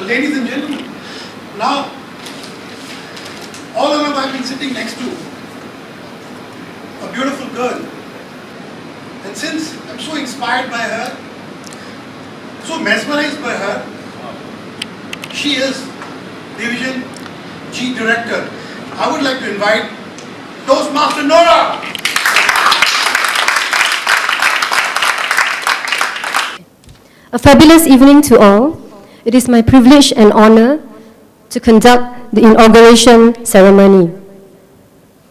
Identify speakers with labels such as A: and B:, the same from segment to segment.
A: So ladies and gentlemen, now all along I've been sitting next to a beautiful girl, and since I'm so inspired by her, so mesmerized by her, she is Division G Director. I would like to invite Toastmaster Nora.
B: A fabulous evening to all. It is my privilege and honor to conduct the inauguration ceremony.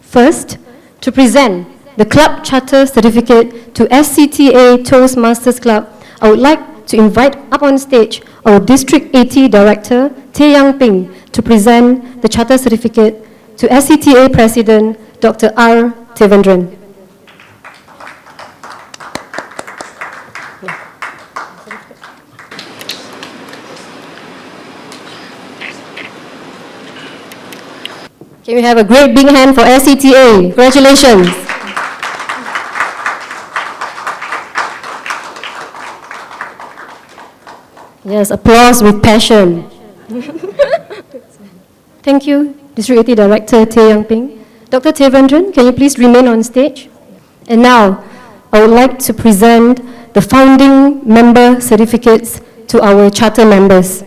B: First, to present the Club Charter Certificate to SCTA Toastmasters Club, I would like to invite up on stage our District 80 Director, Tay Yang Ping, to present the Charter Certificate to SCTA President, Dr. R. Devendran. Can we have a great big hand for SCTA? Congratulations. Yes, applause with passion. Thank you, District 80 Director Tay Yang Ping. Dr. Devendran, can you please remain on stage? And now, I would like to present the founding member certificates to our charter members.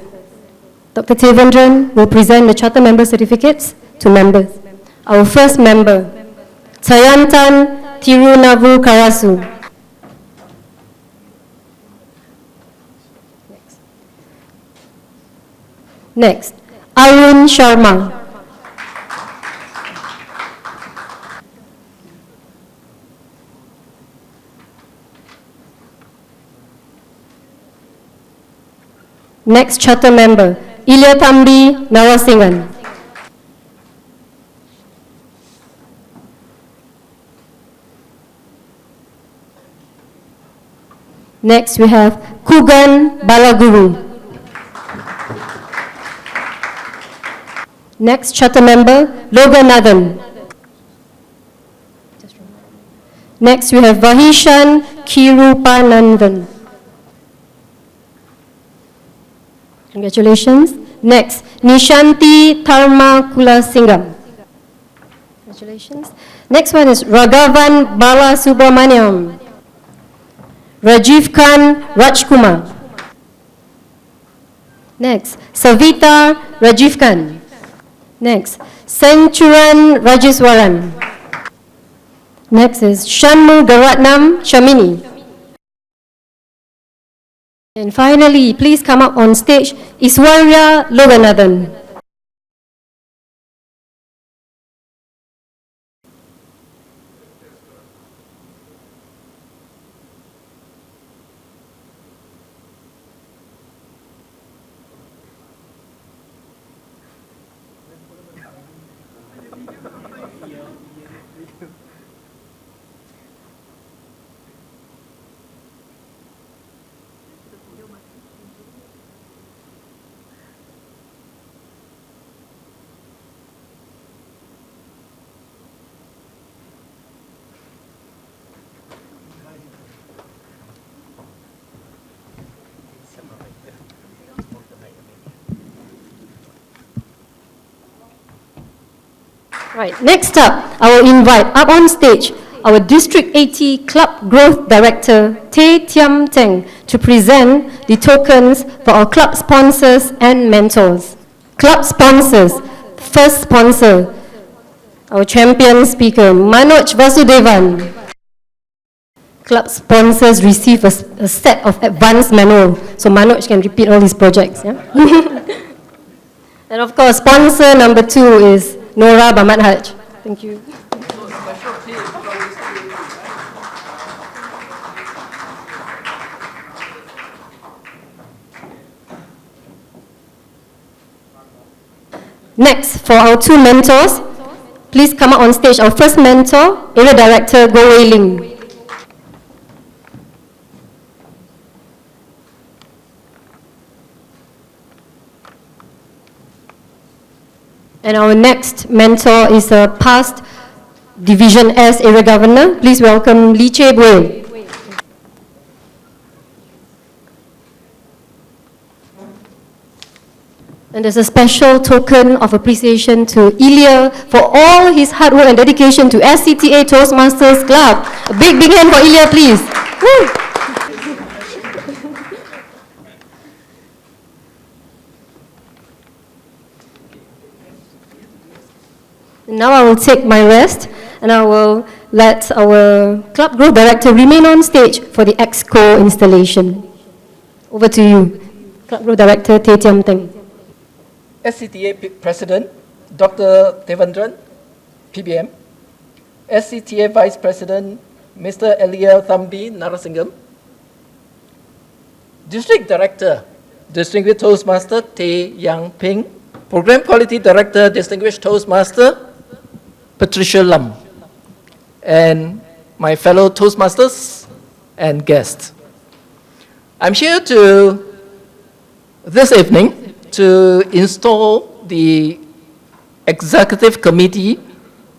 B: Dr. Devendran will present the charter member certificates to members. Our first member, Sayantan Tirunavu Karasu. Next, Arun Sharma. Next charter member, Ilyatambi Narasingan. Next, we have Kugan Balaguru. Next charter member, Loganathan. Next, we have Vahishan Kirupanandan. Congratulations. Next, Nishanti Tharma Kulasingam. Congratulations. Next one is Raghavan Balasubramaniam. Rajiv Khan Rajkumar. Next, Savita Rajiv Khan. Next, Senchuran Rajeswaran. Next is Shanmugaratnam Shamini. And finally, please come up on stage, Iswarya Loganathan. Right, next up, I will invite up on stage our District 80 Club Growth Director, Tay Tiam Teng, to present the tokens for our club sponsors and mentors. Club sponsors, first sponsor, our champion speaker, Manoj Vasudevan. Club sponsors receive a set of advanced manual, so Manoj can repeat all his projects. Yeah? And of course, sponsor number 2 is Nora Bamadhaj. Thank you. Next, for our 2 mentors, please come up on stage. Our first mentor, Area Director Goh Wei Ling. And our next mentor is a past Division S Area Governor. Please welcome Lee Che Bui. And there's a special token of appreciation to Ilya for all his hard work and dedication to SCTA Toastmasters Club. A big, big hand for Ilya, please. Woo. Now I will take my rest and I will let our club group director remain on stage for the Exco installation. Over to you, club group director Tay Tiam Teng.
C: SCTA President Dr. Devendran, PBM, SCTA Vice President Mr. Elia Thambi Narasingham, District Director, Distinguished Toastmaster Tay Yang Ping, Program Quality Director, Distinguished Toastmaster Patricia Lam, and my fellow Toastmasters and guests. I'm here this evening to install the Executive Committee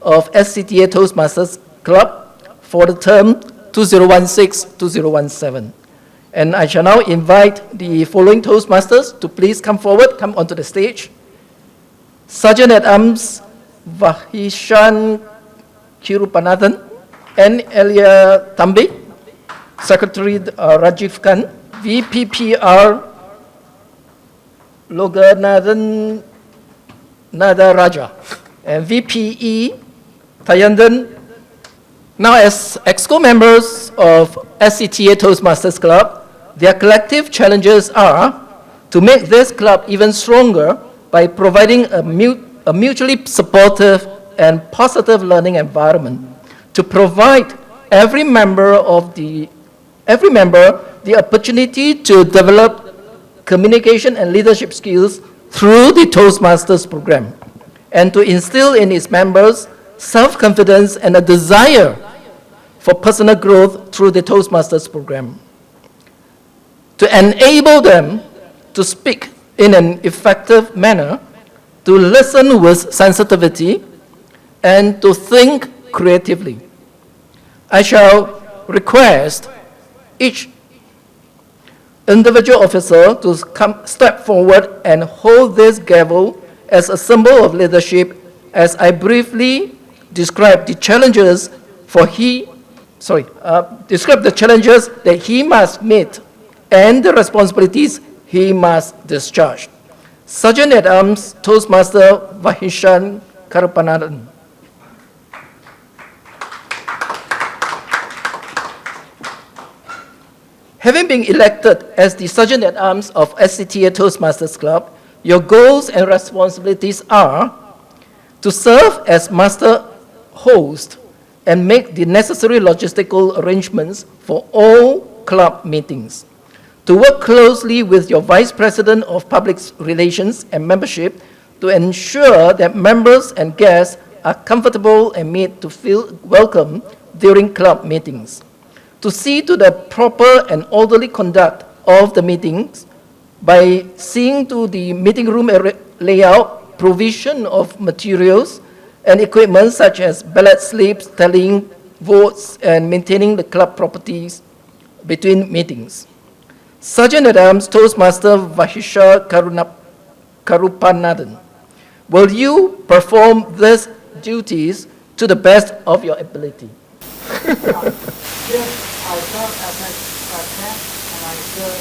C: of SCTA Toastmasters Club for the term 2016-2017. And I shall now invite the following Toastmasters to please come forward, come onto the stage. Sergeant at Arms Vahishan Kirupanathan and Elia Thambi, Secretary Rajiv Khan, VPPR Loganathan Nadaraja, and VPE Thayandan. Now, as EXCO members of SCTA Toastmasters Club, their collective challenges are to make this club even stronger by providing a mutually supportive and positive learning environment, to provide every member the opportunity to develop communication and leadership skills through the Toastmasters program, and to instill in its members self-confidence and a desire for personal growth through the Toastmasters program, to enable them to speak in an effective manner, to listen with sensitivity, and to think creatively. I shall request each individual officer to step forward and hold this gavel as a symbol of leadership as I briefly describe the challenges describe the challenges that he must meet and the responsibilities he must discharge. Sergeant at Arms Toastmaster Vahishan Karupanathan. Having been elected as the Sergeant at Arms of SCTA Toastmasters Club, your goals and responsibilities are to serve as master host and make the necessary logistical arrangements for all club meetings, to work closely with your Vice President of Public Relations and Membership to ensure that members and guests are comfortable and made to feel welcome during club meetings, to see to the proper and orderly conduct of the meetings by seeing to the meeting room layout, provision of materials and equipment such as ballot slips, tallying votes, and maintaining the club properties between meetings. Sergeant at Arms Toastmaster Vahisha Karupanathan, will you perform these duties to the best of your ability?
D: Yes, I serve as a cat and I serve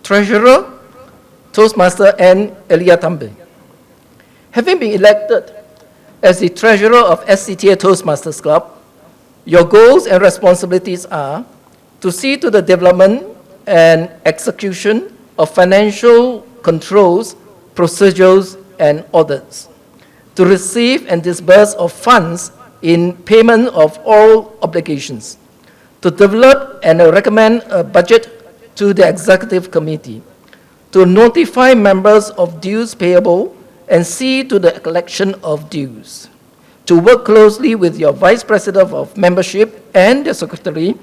C: Treasurer, Toastmaster and Elia Thambi. Having been elected as the Treasurer of SCTA Toastmasters Club, your goals and responsibilities are to see to the development and execution of financial controls, procedures, and audits, to receive and disburse of funds in payment of all obligations, to develop and recommend a budget to the Executive Committee, to notify members of dues payable and see to the collection of dues, to work closely with your Vice President of Membership and the Secretary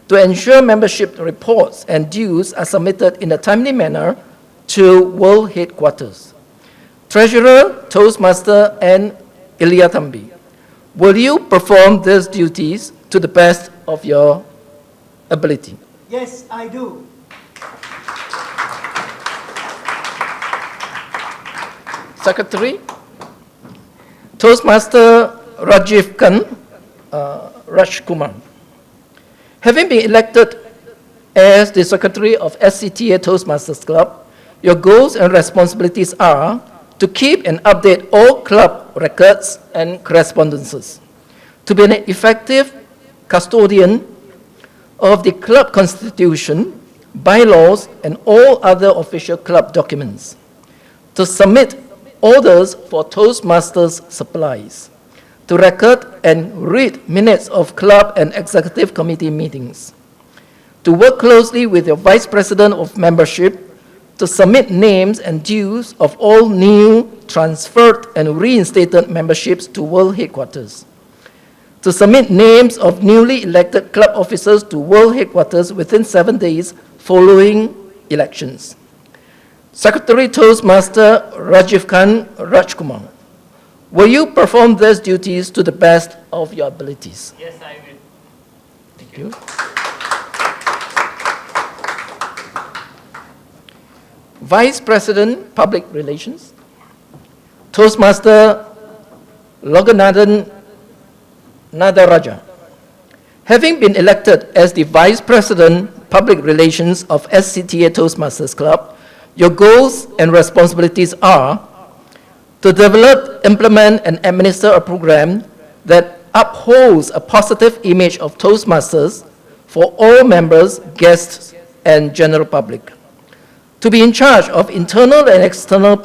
C: to ensure membership reports and dues are submitted in a timely manner to World Headquarters. Treasurer, Toastmaster, and Elia Thambi, will you perform these duties to the best of your ability?
D: Yes, I do.
C: Secretary, Toastmaster Rajiv Khan, Rajkumar. Having been elected as the Secretary of SCTA Toastmasters Club, your goals and responsibilities are to keep and update all club records and correspondences, to be an effective custodian of the club constitution, bylaws, and all other official club documents, to submit orders for Toastmasters supplies, to record and read minutes of club and executive committee meetings, to work closely with your Vice President of Membership to submit names and dues of all new, transferred, and reinstated memberships to World Headquarters, to submit names of newly elected club officers to World Headquarters within 7 days following elections. Secretary Toastmaster Rajiv Khan Rajkumar, will you perform these duties to the best of your abilities?
D: Yes, I will.
C: Thank you. Vice President, Public Relations, Toastmaster Loganathan Nadaraja. Having been elected as the Vice President, Public Relations of SCTA Toastmasters Club, your goals and responsibilities are to develop, implement, and administer a program that upholds a positive image of Toastmasters for all members, guests, and general public. To be in charge of internal and external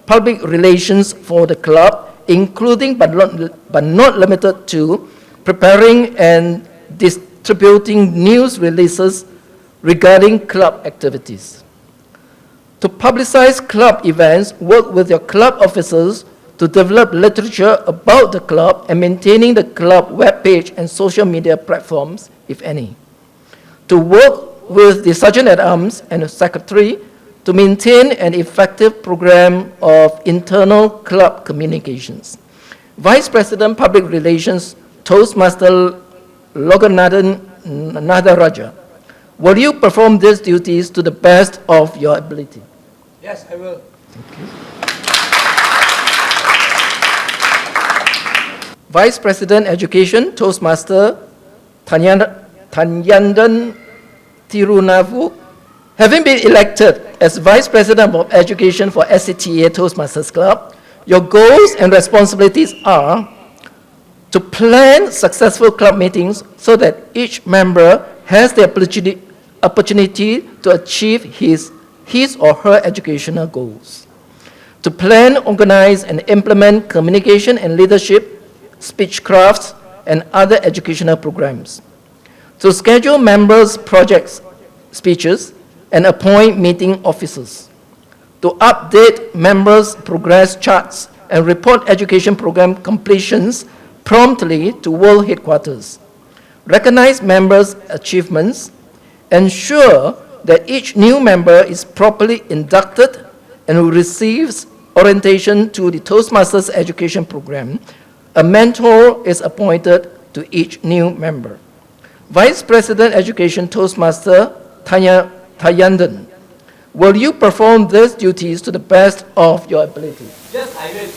C: public relations for the club, including but not limited to preparing and distributing news releases regarding club activities. To publicize club events, work with your club officers to develop literature about the club and maintaining the club webpage and social media platforms, if any. To work with the Sergeant-at-Arms and the Secretary to maintain an effective program of internal club communications. Vice President, Public Relations, Toastmaster Loganathan Nadaraja, will you perform these duties to the best of your ability?
D: Yes, I will.
C: Thank you. Vice President, Education, Toastmaster Tanyandan Tirunavu. Having been elected as Vice President of Education for SCTA Toastmasters Club, your goals and responsibilities are to plan successful club meetings so that each member has the opportunity to achieve his or her educational goals. To plan, organize, and implement communication and leadership, speechcrafts, and other educational programs. To schedule members' projects, speeches, and appoint meeting officers. To update members' progress charts and report education program completions promptly to World Headquarters. Recognize members' achievements. Ensure that each new member is properly inducted and receives orientation to the Toastmasters education program. A mentor is appointed to each new member. Vice President Education Toastmaster Tayandan, will you perform these duties to the best of your ability?
D: Yes, I will.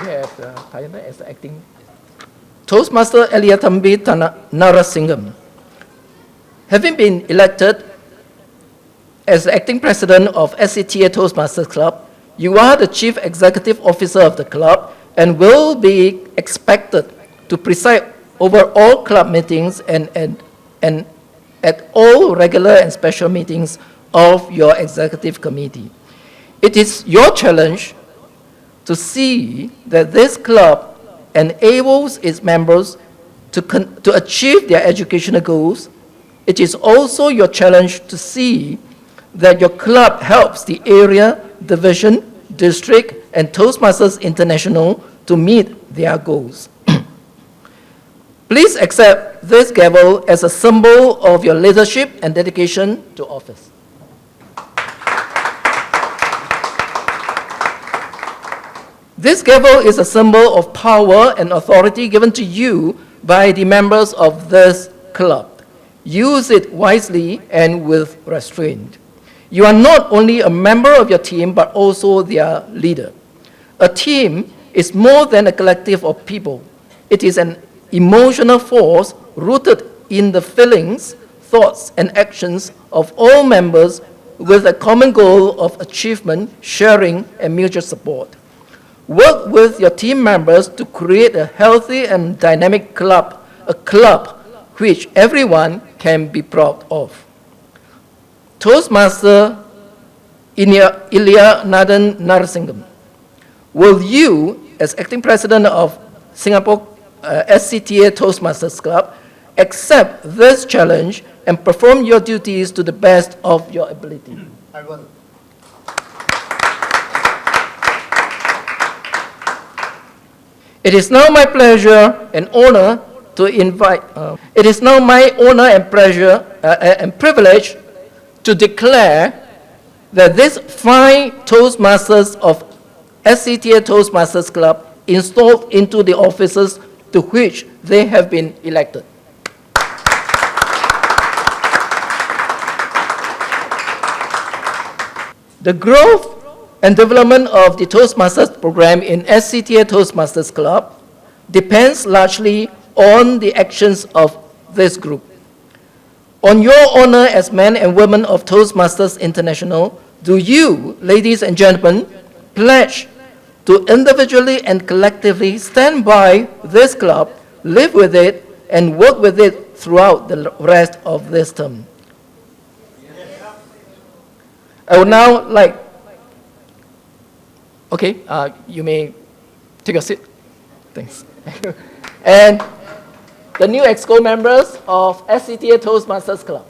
C: We have Tayandan as the acting. Toastmaster Eliatambi Narasingham. Having been elected as the acting president of SCTA Toastmasters Club, you are the chief executive officer of the club and will be expected to preside over all club meetings and at all regular and special meetings of your executive committee. It is your challenge to see that this club enables its members to achieve their educational goals. It is also your challenge to see that your club helps the area, division, district, and Toastmasters International to meet their goals. Please accept this gavel as a symbol of your leadership and dedication to office. This gavel is a symbol of power and authority given to you by the members of this club. Use it wisely and with restraint. You are not only a member of your team, but also their leader. A team is more than a collective of people. It is an emotional force rooted in the feelings, thoughts, and actions of all members with a common goal of achievement, sharing, and mutual support. Work with your team members to create a healthy and dynamic club, a club which everyone can be proud of. Toastmaster Ilya Nadan Narasingham, will you, as acting president of Singapore SCTA Toastmasters Club, accept this challenge and perform your duties to the best of your ability?
A: I will.
C: It is now my pleasure and honor to invite. It is now my honor and pleasure and privilege to declare that these fine Toastmasters of SCTA Toastmasters Club installed into the offices to which they have been elected. The growth and development of the Toastmasters program in SCTA Toastmasters Club depends largely on the actions of this group. On your honor as men and women of Toastmasters International, do you, ladies and gentlemen, pledge to individually and collectively stand by this club, live with it, and work with it throughout the rest of this term? I would now like, okay, you may take a seat. Thanks. And the new EXCO members of SCTA Toastmasters Club.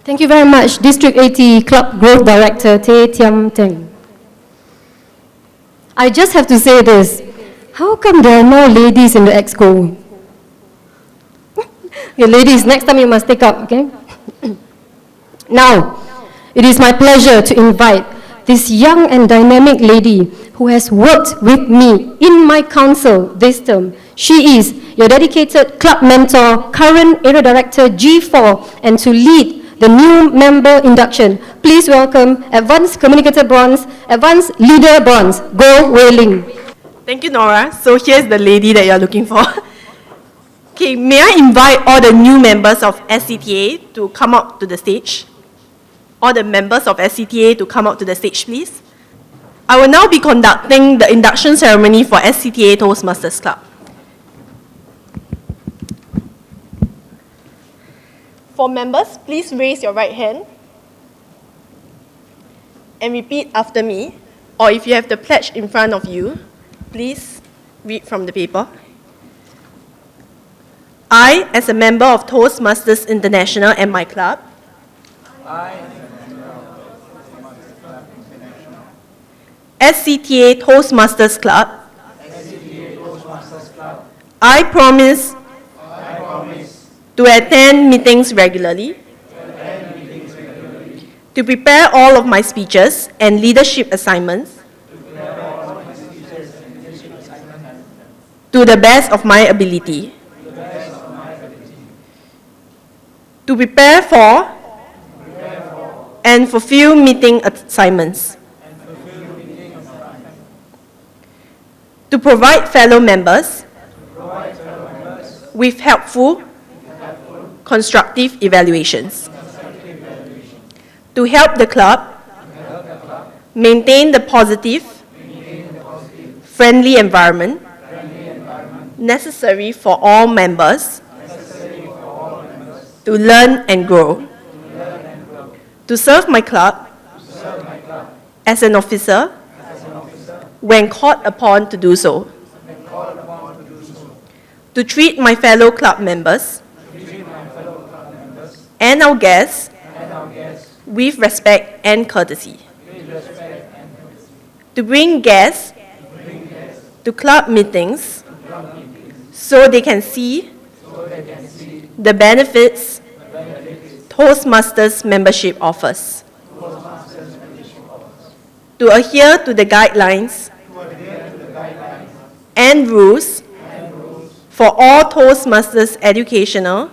B: Thank you very much, District 80 Club Growth Director Tay Tiam Teng. I just have to say this. How come there are no ladies in the EXCO? Okay, ladies, next time you must take up, okay? Now, it is my pleasure to invite this young and dynamic lady who has worked with me in my council this term. She is your dedicated club mentor, current area director G4, and to lead the new member induction. Please welcome Advanced Communicator Bronze, Advanced Leader Bronze, Go Wei Ling.
E: Thank you, Nora. So here's the lady that you're looking for. Okay, may I invite all the new members of SCTA to come up to the stage? All the members of SCTA to come up to the stage, please. I will now be conducting the induction ceremony for SCTA Toastmasters Club. For members, please raise your right hand and repeat after me, or if you have the pledge in front of you, please read from the paper. I, as a member of Toastmasters International and my club, SCTA Toastmasters Club, I promise to attend meetings regularly, to prepare all of my speeches and leadership assignments to the best of my ability, to prepare for and fulfill meeting assignments, to provide fellow members with helpful, constructive evaluations, to help the club maintain the positive, friendly environment necessary for all members to learn and grow, to serve my club as an officer when called upon to do so, to treat my fellow club members and our guests with respect and courtesy, to bring guests to club meetings so they can see the benefits Toastmasters membership offers, to adhere to the guidelines and rules for all Toastmasters educational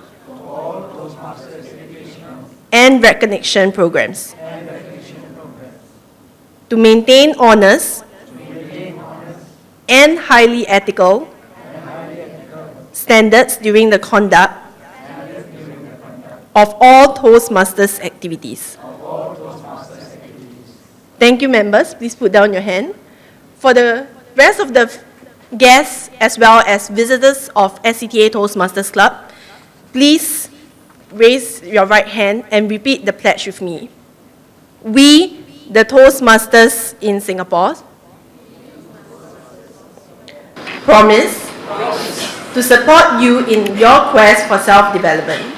E: and recognition programs, to maintain honest and highly ethical standards during the conduct of all Toastmasters activities. Thank you, members. Please put down your hand. For the rest of the guests as well as visitors of SCTA Toastmasters Club, please raise your right hand and repeat the pledge with me. We, the Toastmasters in Singapore, promise to support you in your quest for self-development,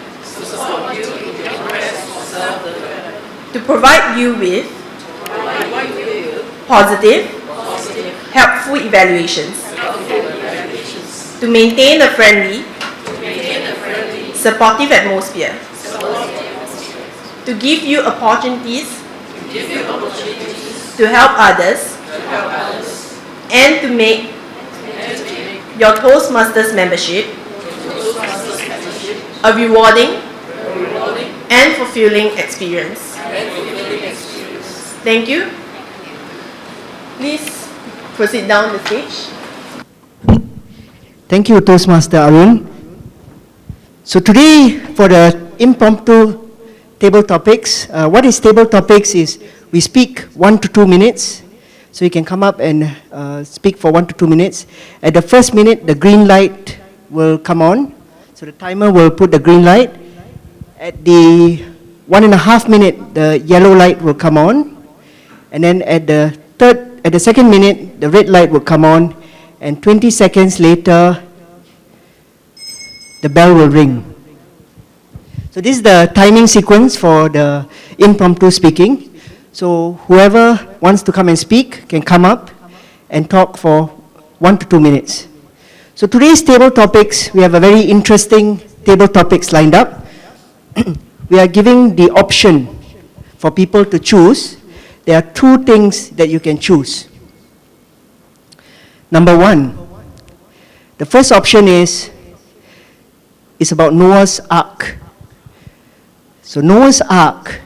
E: to provide you with positive, helpful evaluations, to maintain a friendly, supportive atmosphere, to give you opportunities to help others, and to make your Toastmasters membership a rewarding and fulfilling experience. Thank you. Please proceed down the stage.
F: Thank you, Toastmaster Arun. So today, for the impromptu table topics, what is table topics is we speak 1 to 2 minutes. So you can come up and speak for 1 to 2 minutes. At the first minute, the green light will come on. So the timer will put the green light. At the 1.5 minute, the yellow light will come on. And then at the second minute, the red light will come on. And 20 seconds later, the bell will ring. So this is the timing sequence for the impromptu speaking. So whoever wants to come and speak can come up and talk for 1 to 2 minutes. So today's table topics, we have a very interesting table topics lined up. We are giving the option for people to choose. There are 2 things that you can choose. Number 1, the first option is about Noah's Ark. So Noah's Ark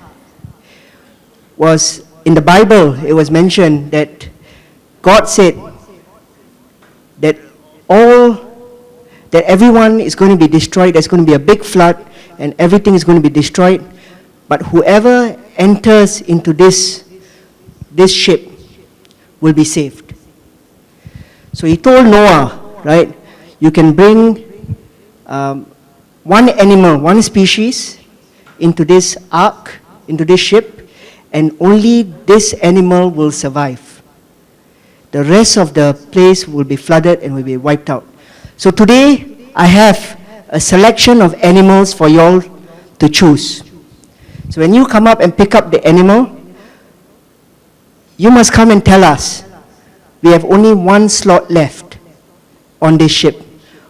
F: was, in the Bible, it was mentioned that God said that everyone is going to be destroyed, there's going to be a big flood, and everything is going to be destroyed. But whoever enters into this ship will be saved. So he told Noah, right, you can bring one animal, one species into this ark, into this ship, and only this animal will survive. The rest of the place will be flooded and will be wiped out. So today, I have a selection of animals for you all to choose. So when you come up and pick up the animal, you must come and tell us, we have only 1 slot left on this ship.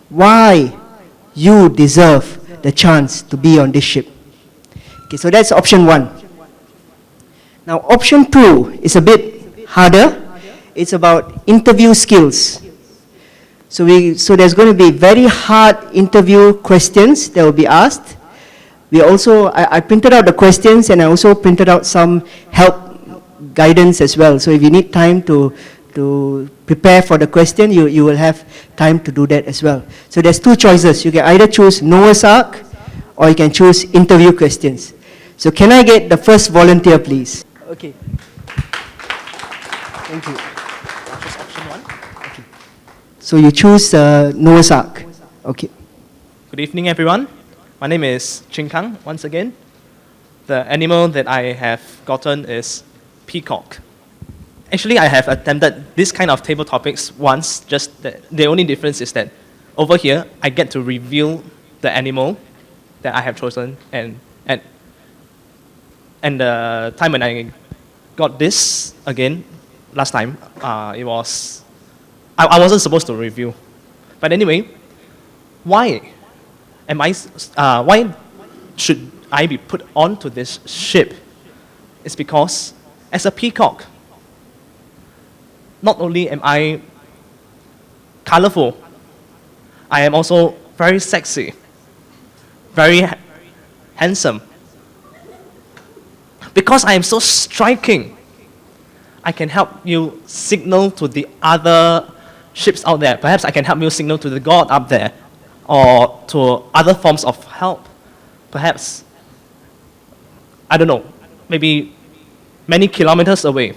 F: Why you deserve the chance to be on this ship. Okay, so that's option 1. Now option 2 is a bit harder. It's about interview skills. So there's going to be very hard interview questions that will be asked. I printed out the questions, and I also printed out some help guidance as well. So if you need time to prepare for the question, you will have time to do that as well. So there's 2 choices. You can either choose Noah's Ark, or you can choose interview questions. So can I get the first volunteer, please? Okay. Thank you. Just option 1? Okay. So you choose Noah's Ark. Okay.
G: Good evening, everyone. My name is Ching Kang, once again. The animal that I have gotten is peacock. Actually, I have attempted this kind of table topics once, just that the only difference is that over here, I get to reveal the animal that I have chosen, and the time when I got this again, last time, I wasn't supposed to reveal. But anyway, why should I be put onto this ship? is because as a peacock, not only am I colorful, I am also very sexy, very handsome. Because I am so striking, I can help you signal to the other ships out there. Perhaps I can help you signal to the god up there, or to other forms of help. Perhaps, I don't know, maybe many kilometers away.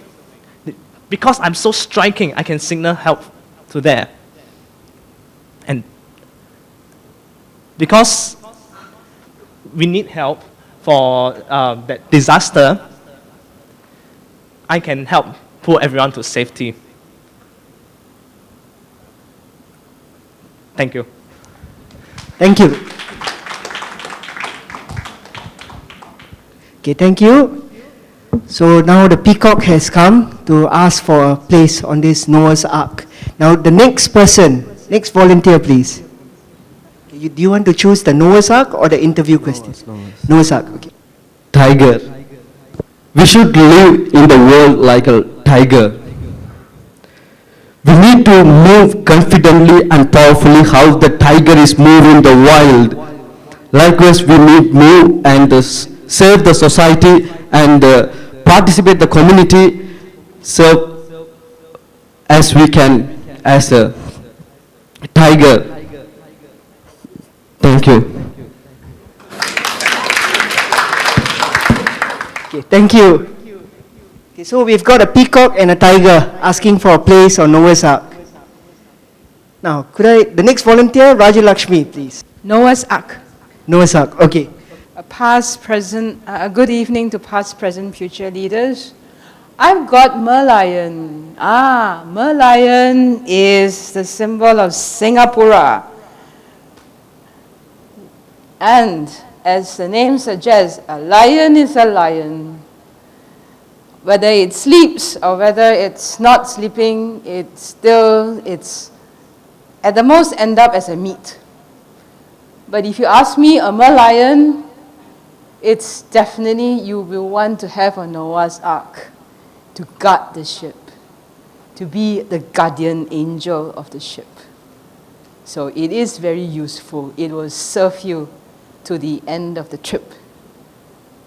G: Because I'm so striking, I can signal help to there. And because we need help for that disaster, I can help pull everyone to safety. Thank you.
F: Thank you. Okay, thank you. So now the peacock has come to ask for a place on this Noah's Ark. Now the next person, next volunteer please. Do you want to choose the Noah's Ark or the interview questions? Noah's Ark, okay.
H: Tiger. We should live in the world like a tiger. We need to move confidently and powerfully how the tiger is moving the wild. Likewise, we need move and serve the society and participate the community, serve as we can as a tiger. Thank you.
F: Okay, thank you. Okay, so we've got a peacock and a tiger asking for a place on Noah's Ark. Now, the next volunteer, Raja Lakshmi, please.
I: Noah's Ark.
F: Noah's Ark, okay.
I: A good evening to past, present, future leaders. I've got Merlion. Merlion is the symbol of Singapore. And as the name suggests, a lion is a lion. Whether it sleeps or whether it's not sleeping, it's at the most end up as a meat. But if you ask me, a Merlion, it's definitely you will want to have a Noah's Ark to guard the ship, to be the guardian angel of the ship. So it is very useful. It will serve you to the end of the trip.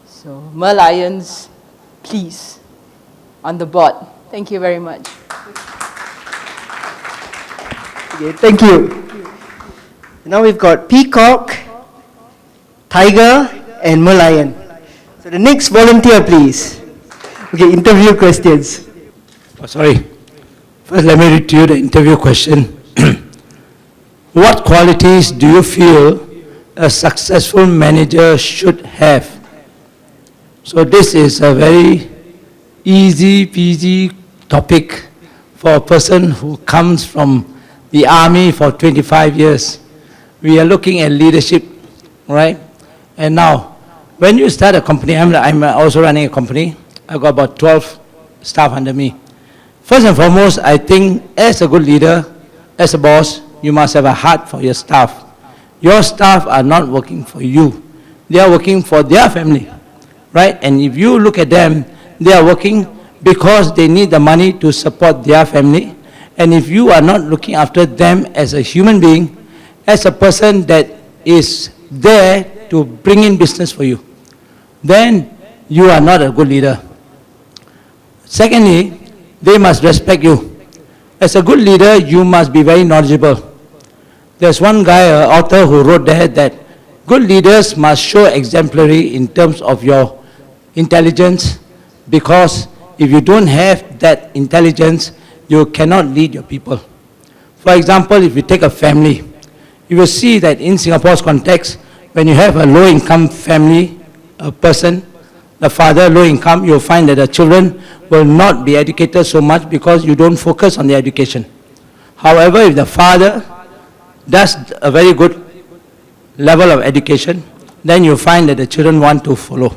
I: So Merlions, please, on the board. Thank you very much.
F: Okay, thank you. Now we've got peacock, tiger, and Merlion. So the next volunteer, please. Okay, interview questions.
J: Oh, sorry. First, let me read to you the interview question. What qualities do you feel a successful manager should have? So this is a very easy peasy topic for a person who comes from the army for 25 years. We are looking at leadership, right? And now, when you start a company, I'm also running a company. I've got about 12 staff under me. First and foremost, I think as a good leader, as a boss, you must have a heart for your staff. Your staff are not working for you. They are working for their family, right? And if you look at them, they are working because they need the money to support their family. And if you are not looking after them as a human being, as a person that is there to bring in business for you, then you are not a good leader. Secondly, they must respect you. As a good leader, you must be very knowledgeable. There's one guy, an author, who wrote that good leaders must show exemplary in terms of your intelligence, because if you don't have that intelligence, you cannot lead your people. For example, if you take a family, you will see that in Singapore's context, when you have a low-income family, a person, the father, low income, you'll find that the children will not be educated so much because you don't focus on their education. However, if the father does a very good level of education, then you find that the children want to follow.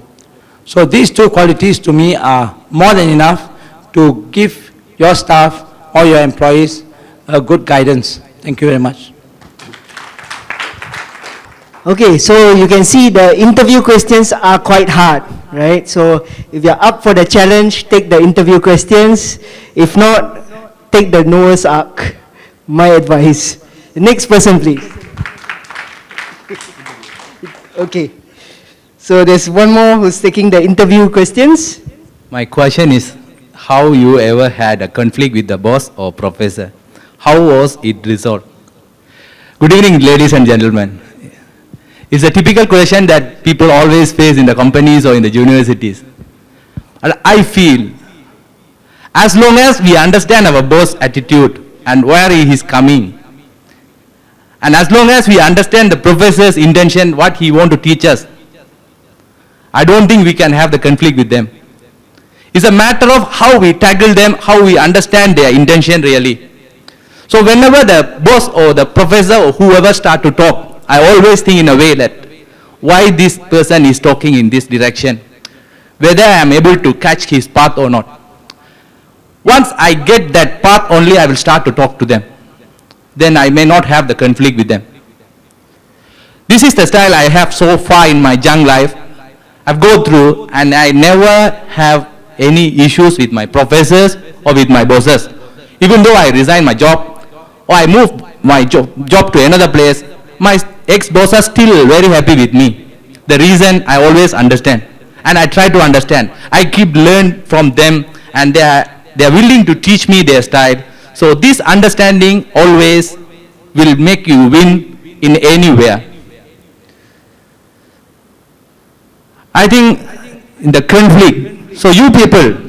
J: So these two qualities to me are more than enough to give your staff or your employees a good guidance. Thank you very much.
F: Okay, so you can see the interview questions are quite hard, right? So if you're up for the challenge, take the interview questions. If not, take the Noah's Ark. My advice. The next person, please. Okay. So there's one more who's taking the interview questions.
K: My question is, how you ever had a conflict with the boss or professor? How was it resolved? Good evening, ladies and gentlemen. It's a typical question that people always face in the companies or in the universities. And I feel, as long as we understand our boss' attitude and where he is coming, and as long as we understand the professor's intention, what he wants to teach us, I don't think we can have the conflict with them. It's a matter of how we tackle them, how we understand their intention really. So whenever the boss or the professor or whoever start to talk, I always think in a way that why this person is talking in this direction, whether I am able to catch his path or not. Once I get that path only, I will start to talk to them. Then I may not have the conflict with them. This is the style I have so far in my young life. I've gone through and I never have any issues with my professors or with my bosses. Even though I resign my job or I move my job to another place, my ex-boss are still very happy with me. The reason I always understand and I try to understand. I keep learn from them and they are willing to teach me their style. So this understanding always will make you win in anywhere. I think in the conflict, so you people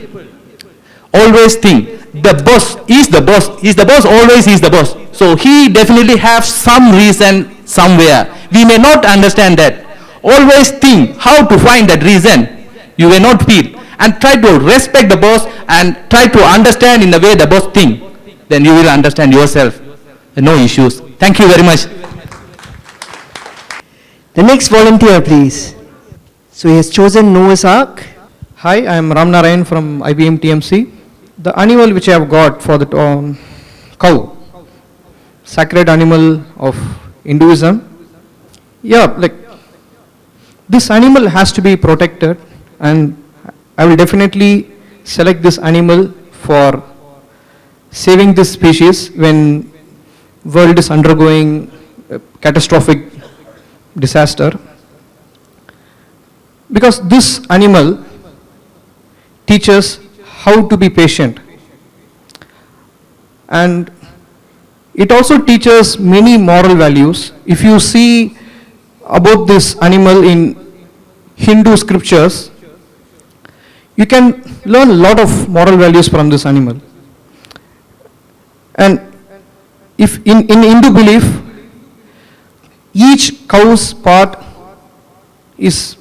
K: always think the boss is the boss, always is the boss. So he definitely have some reason somewhere. We may not understand that. Always think how to find that reason. You may not feel. And try to respect the boss and try to understand in the way the boss think. Then you will understand yourself. No issues. Thank you very much.
F: The next volunteer, please. So he has chosen Noah's Ark.
L: Hi, I am Ram Narayan from IBM TMC. The animal which I have got for the cow, sacred animal of Hinduism. Yeah, like this animal has to be protected, and I will definitely select this animal for saving this species when world is undergoing a catastrophic disaster. Because this animal teaches how to be patient, and it also teaches many moral values. If you see about this animal in Hindu scriptures, you can learn a lot of moral values from this animal. And if in Hindu belief, each cow's part is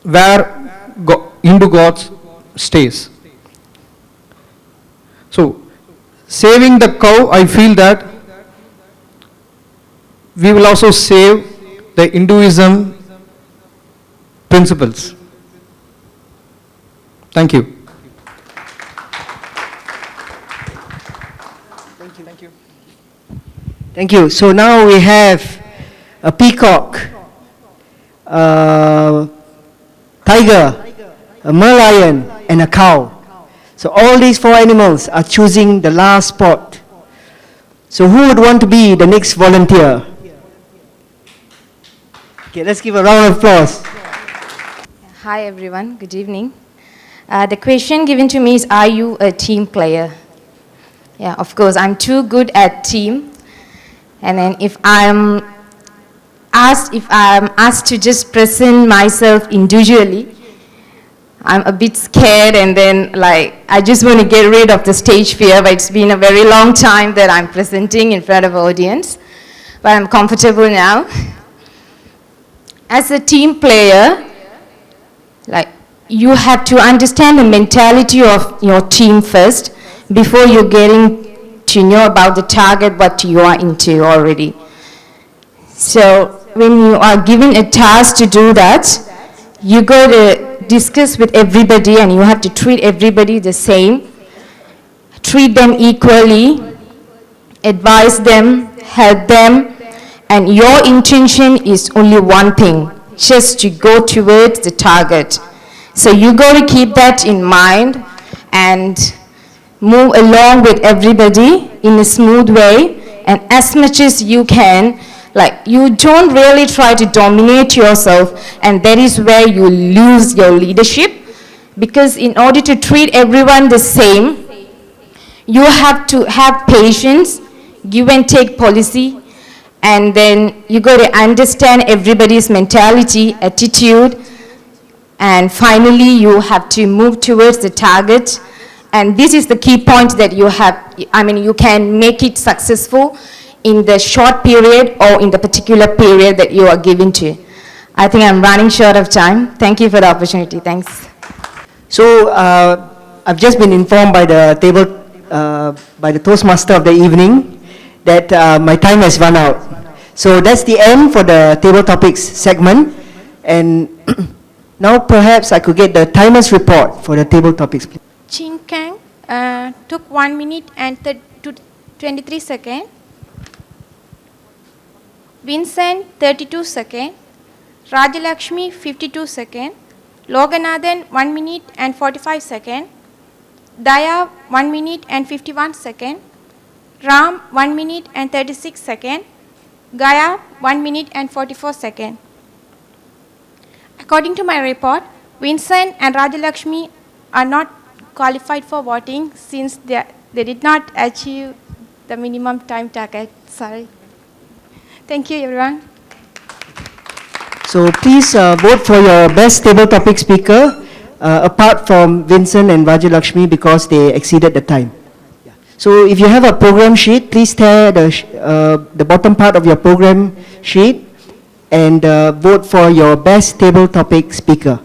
L: where Hindu gods stays. So, saving the cow, I feel that we will also save the Hinduism principles. Thank you.
F: Thank you. So now we have a peacock, a tiger, a merlion, and a cow. So all these four animals are choosing the last spot. So who would want to be the next volunteer? Okay, let's give a round of applause.
M: Hi everyone, good evening. The question given to me is, are you a team player? Yeah, of course, I'm too good at team. And then if I'm asked to just present myself individually, I'm a bit scared, and then I just want to get rid of the stage fear, but it's been a very long time that I'm presenting in front of an audience, but I'm comfortable now. As a team player, you have to understand the mentality of your team first before you're getting to know about the target, what you are into already. So when you are given a task to do that, you go to discuss with everybody, and you have to treat everybody the same, treat them equally, advise them, help them, and your intention is only one thing, just to go towards the target. So you got to keep that in mind and move along with everybody in a smooth way, and as much as you can, like, you don't really try to dominate yourself, and that is where you lose your leadership, because in order to treat everyone the same, you have to have patience, give and take policy, and then you got to understand everybody's mentality, attitude, and finally you have to move towards the target. And this is the key point that you have, I mean, you can make it successful in the short period or in the particular period that you are given to. I think I'm running short of time. Thank you for the opportunity. Thanks.
F: So I've just been informed by the by the Toastmaster of the evening that my time has run out. So that's the end for the table topics segment. And now perhaps I could get the timer's report for the table topics, please.
N: Chin Kang took 1 minute and 23 seconds. Vincent 32 seconds. Rajalakshmi 52 seconds. Loganathan 1 minute and 45 seconds. Daya 1 minute and 51 seconds. Ram 1 minute and 36 seconds. Gaya 1 minute and 44 seconds. According to my report, Vincent and Rajalakshmi are not qualified for voting since they did not achieve the minimum time target. Sorry. Thank you, everyone.
F: So please vote for your best table topic speaker, apart from Vincent and Rajalakshmi, because they exceeded the time. So if you have a program sheet, please tear the bottom part of your program sheet and vote for your best table topic speaker.